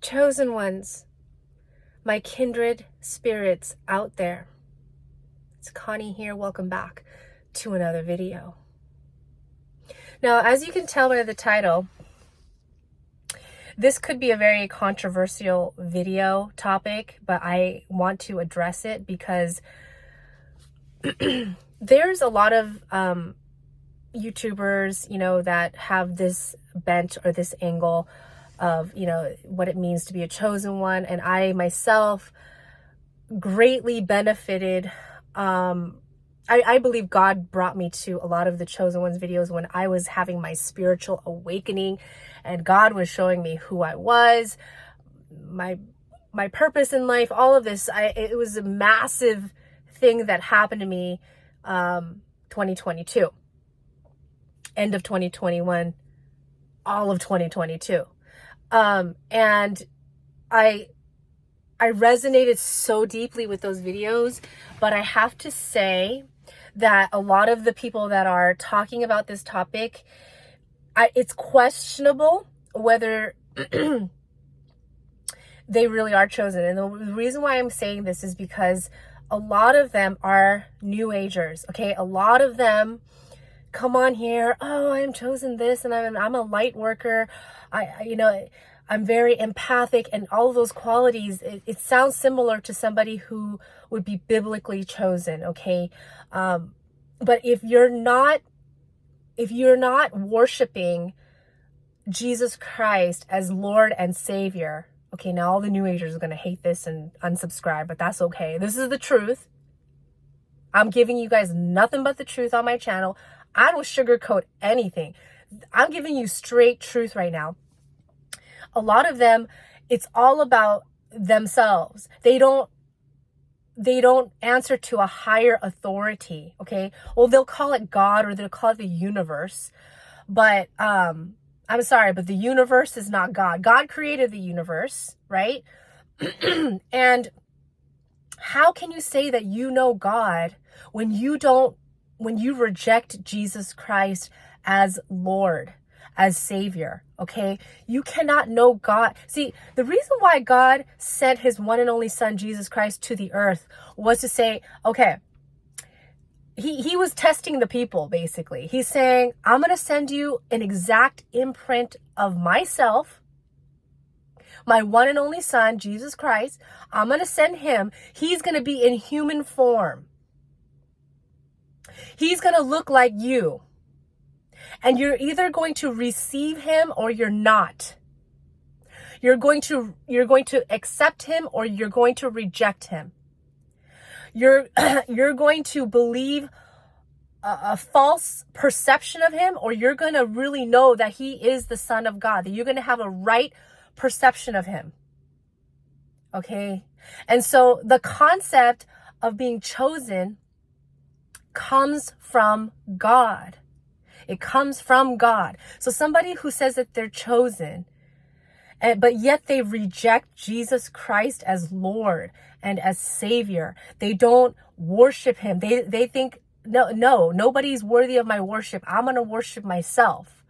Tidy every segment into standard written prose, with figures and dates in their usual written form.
Chosen ones, my kindred spirits out there. It's Connie here. Welcome back to another video. Now, as you can tell by the title, this could be a very controversial video topic, but I want to address it because there's a lot of YouTubers, that have this bent or this angle of, what it means to be a chosen one. And I myself greatly benefited. I believe God brought me to a lot of the Chosen Ones videos when I was having my spiritual awakening, and God was showing me who I was, my purpose in life, all of this. It was a massive thing that happened to me 2022, end of 2021, all of 2022. And I resonated so deeply with those videos, but I have to say that a lot of the people that are talking about this topic, it's questionable whether they really are chosen. And the reason why I'm saying this is because a lot of them are New Agers, okay? A lot of them come on here, oh, I'm chosen this, and I'm a light worker. I'm very empathic, and all of those qualities, it sounds similar to somebody who would be biblically chosen, okay? But if you're not worshiping Jesus Christ as Lord and Savior, okay, now all the New Agers are going to hate this and unsubscribe, but that's okay. This is the truth. I'm giving you guys nothing but the truth on my channel. I don't sugarcoat anything. I'm giving you straight truth right now. A lot of them, it's all about themselves. They don't answer to a higher authority, okay? Well, they'll call it God or they'll call it the universe. But I'm sorry, but the universe is not God. God created the universe, right? And how can you say that you know God when you reject Jesus Christ as Lord, as Savior, okay? You cannot know God. See, the reason why God sent his one and only son, Jesus Christ, to the earth was to say, okay, he was testing the people, basically. He's saying, I'm going to send you an exact imprint of myself, my one and only son, Jesus Christ. I'm going to send him. He's going to be in human form. He's going to look like you. And you're either going to receive him or you're not. You're going to accept him or you're going to reject him. You're going to believe a false perception of him, or you're going to really know that he is the Son of God, that you're going to have a right perception of him. Okay? And so the concept of being chosen comes from God. It comes from God. So somebody who says that they're chosen, but yet they reject Jesus Christ as Lord and as Savior. They don't worship him. They think, no, nobody's worthy of my worship. I'm going to worship myself.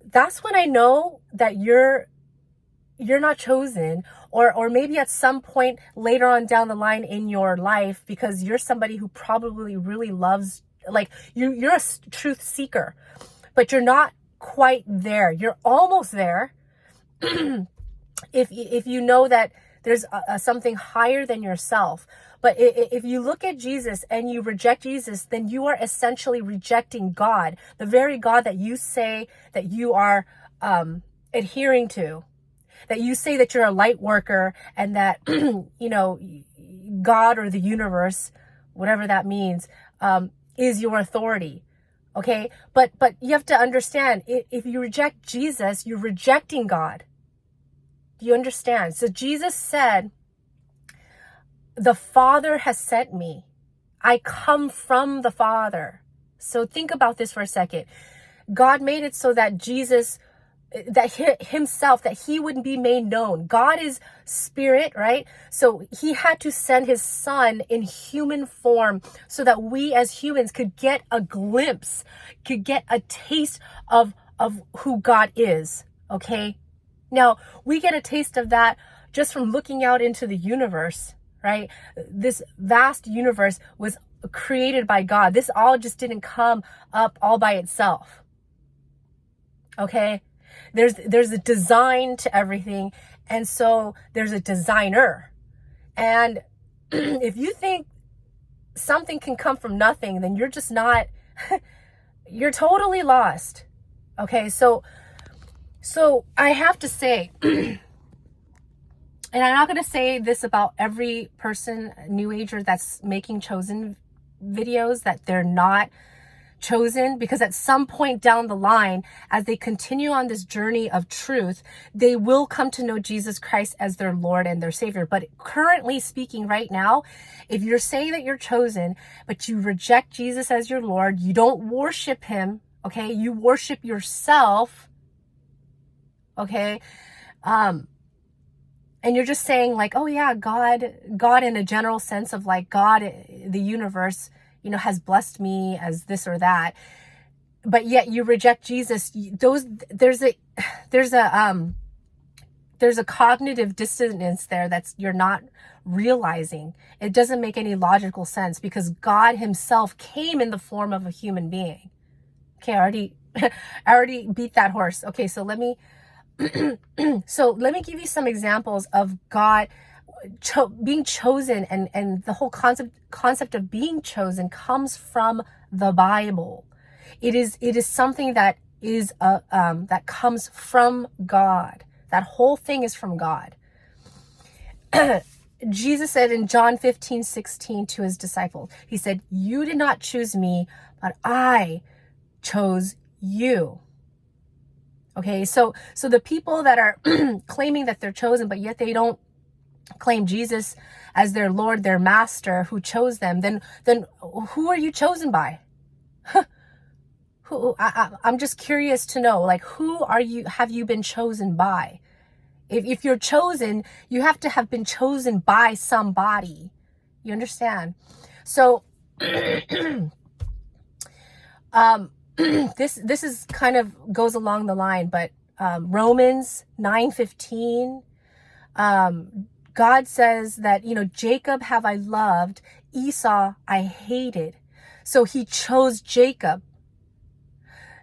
That's when I know that you're not chosen, or maybe at some point later on down the line in your life, because you're somebody who probably really loves, like you're a truth seeker, but you're not quite there. You're almost there. If you know that there's something higher than yourself. But if you look at Jesus and you reject Jesus, then you are essentially rejecting God, the very God that you say that you are adhering to, that you say that you're a light worker, and that, God or the universe, whatever that means, is your authority. Okay. But you have to understand, if you reject Jesus, you're rejecting God. Do you understand? So Jesus said, the Father has sent me. I come from the Father. So think about this for a second. God made it so that Jesus, that himself, that he wouldn't be made known. God is spirit, right? So he had to send his son in human form so that we as humans could get a glimpse, could get a taste of who God is. Okay. Now, we get a taste of that just from looking out into the universe, right? This vast universe was created by God. This all just didn't come up all by itself. Okay? There's a design to everything, and so there's a designer. And if you think something can come from nothing, then you're just not, you're totally lost. Okay, so I have to say, and I'm not going to say this about every person, New Ager, that's making chosen videos, that they're not chosen, because at some point down the line, as they continue on this journey of truth, they will come to know Jesus Christ as their Lord and their Savior. But currently speaking right now, if you're saying that you're chosen, but you reject Jesus as your Lord, you don't worship him, okay? You worship yourself, okay? And you're just saying like, oh yeah, God in a general sense of like God, the universe, has blessed me as this or that, but yet you reject Jesus. There's a cognitive dissonance there that's you're not realizing. It doesn't make any logical sense, because God himself came in the form of a human being. Okay, I already beat that horse. Okay, so let me give you some examples of God being chosen, and the whole concept of being chosen comes from the Bible. It is something that is that comes from God. That whole thing is from God. Jesus said in John 15:16 to his disciples, he said, "You did not choose me, but I chose you." Okay, so the people that are claiming that they're chosen, but yet they don't claim Jesus as their Lord, their master who chose them, then who are you chosen by? I'm just curious to know, like, have you been chosen by? If you're chosen, you have to have been chosen by somebody. You understand? So this is kind of goes along the line, but Romans 9:15, God says that, Jacob have I loved, Esau I hated. So he chose Jacob.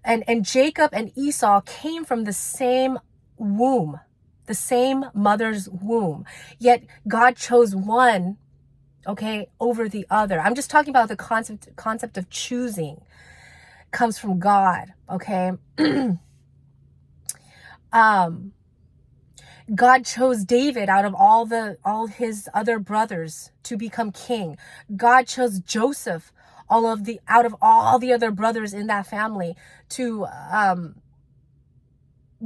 And Jacob and Esau came from the same womb, the same mother's womb. Yet God chose one, okay, over the other. I'm just talking about the concept of choosing. Comes from God, okay? God chose David out of all his other brothers to become king. God chose Joseph out of all the other brothers in that family to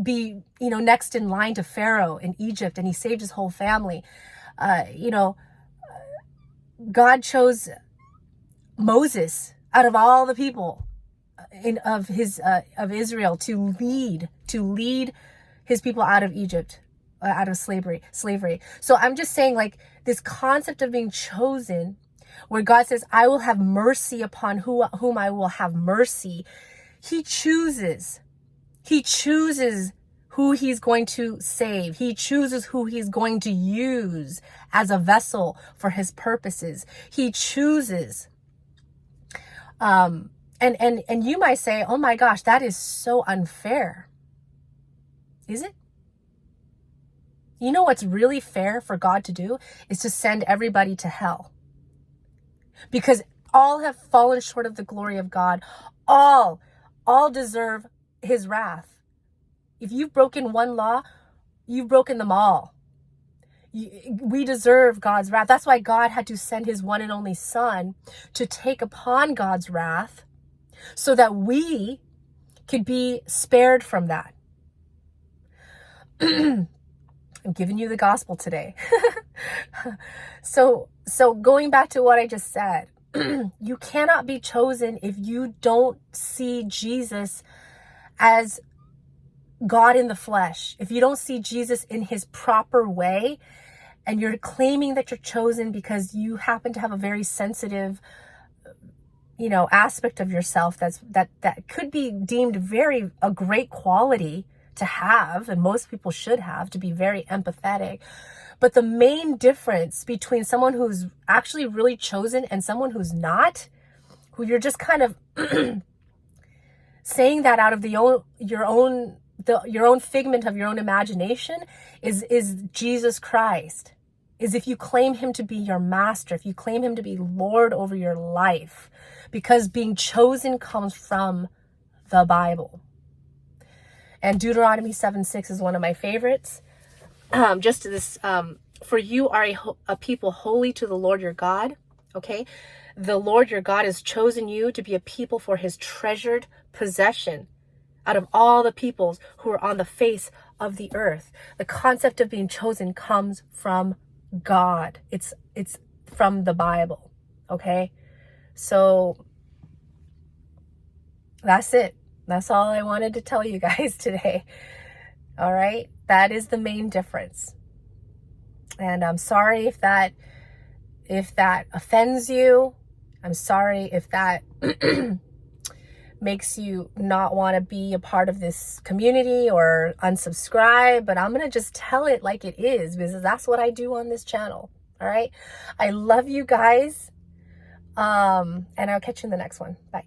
be, next in line to Pharaoh in Egypt, and he saved his whole family. God chose Moses out of all the people of Israel to lead his people out of Egypt, out of slavery. So I'm just saying, like, this concept of being chosen, where God says, I will have mercy upon whom I will have mercy. He chooses who he's going to save. He chooses who he's going to use as a vessel for his purposes. He chooses. And you might say, oh my gosh, that is so unfair. Is it? You know what's really fair for God to do is to send everybody to hell. Because all have fallen short of the glory of God. All deserve his wrath. If you've broken one law, you've broken them all. We deserve God's wrath. That's why God had to send his one and only son to take upon God's wrath, so that we could be spared from that. I'm giving you the gospel today. So going back to what I just said, you cannot be chosen if you don't see Jesus as God in the flesh. If you don't see Jesus in his proper way, and you're claiming that you're chosen because you happen to have a very sensitive, aspect of yourself that could be deemed a great quality to have, and most people should have, to be very empathetic. But the main difference between someone who's actually really chosen and someone who's not, who you're just kind of saying that out of your own figment of your own imagination, is Jesus Christ. Is if you claim him to be your master, if you claim him to be Lord over your life, because being chosen comes from the Bible. And Deuteronomy 7:6 is one of my favorites. Just this, for you are a people holy to the Lord your God. Okay. The Lord your God has chosen you to be a people for his treasured possession out of all the peoples who are on the face of the earth. The concept of being chosen comes from God. It's from the Bible. Okay. So that's it. That's all I wanted to tell you guys today. All right. That is the main difference. And I'm sorry if that offends you. I'm sorry if that makes you not want to be a part of this community or unsubscribe, but I'm going to just tell it like it is, because that's what I do on this channel. All right. I love you guys. And I'll catch you in the next one. Bye.